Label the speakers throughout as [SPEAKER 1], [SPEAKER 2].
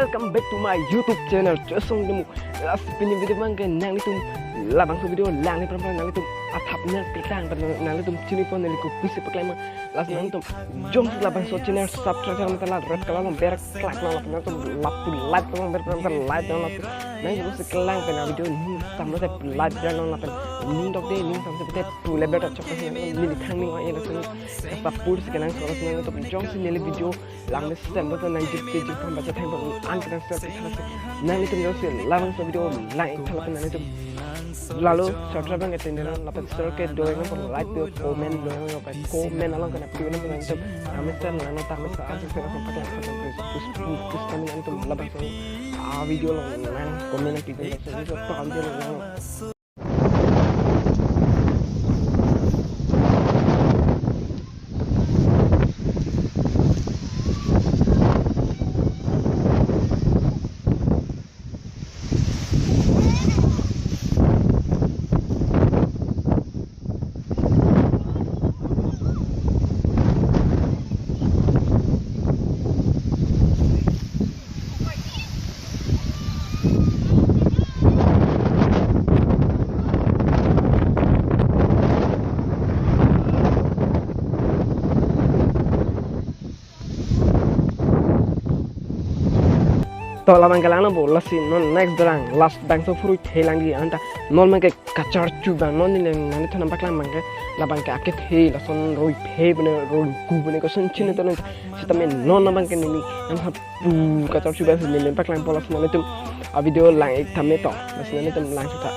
[SPEAKER 1] welcome back to my YouTube channel. Chosong demu last pini video bang ke nang itu labang so video lang ni perempuan nang itu atap nang petang nang itu cini pun nang itu bisa pakai mah last nang itu jom labang so channel subscribe jangan telat red kalau berak klak nang itu lapu like nang perempuan like nang nang itu sekelang pena video ni sama saya like jangan nang ni dok deh ni sama saya tu lebar tak cepat ni ni thang ni wajah langsung support sekarang soalnya nang itu jom si nili video lang ni stem betul nang jadi jumpa baca thang pun angkat nang itu jom si labang so video like kalau nang itu lalu subscribe bang ke channel lapan circuit doang pun like do comment doang apa comment along kena video ni pun itu kami channel nang tak mesti asal saya sampai ke push kami nang itu lapan so video nang komen nang video so itu tak ambil nang तो लाबang kalang bo lasi non next drang last bang so fruit helangi anta non mang ke kachar chuba non ni nani thana baklang mang ke labang ke akit he la son roi phe bne roi ku bne ko son chin to sitame non na bang ke ni an ha pu kachar chuba se ni baklang polas non tum a video lang ek thame to mas ni tum lang chuta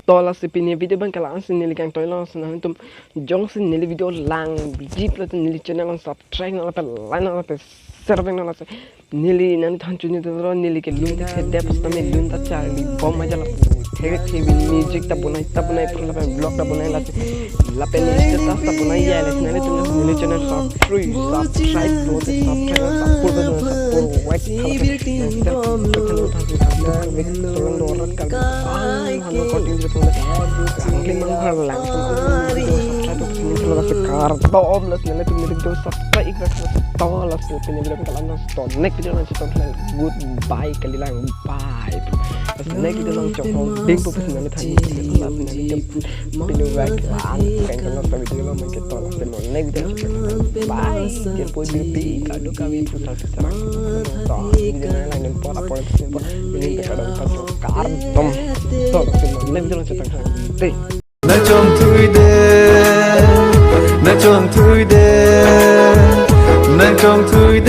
[SPEAKER 1] tola se pini video bang kala ansin nili kang toila ansin tum jong sin nili video lang deep la nili channel ang subscribe na pa line na pa serving na nili nan than chuni to nili ke lun se dep tame lun ta char ni bom ma jala thege thebe music ta bunai pro la blog ta bunai la pe ni status ta bunai ya la nili tum nili channel subscribe to the subscribe support the support white angling manghar lang sekar tom las nila tum nila video subscribe ikra to las pini video kalam nas to next video nan chito lang goodbye kali lang bye las next video lang choko ding po pin nila thani las nila pini wag ang kang kalam sa video lang man kito las pino next video bye ken po beauty kado kami putar secara to video lang nan po apol po ini kadang patro kartom to pino next video lang chito lang
[SPEAKER 2] na chom thui de na chom thui de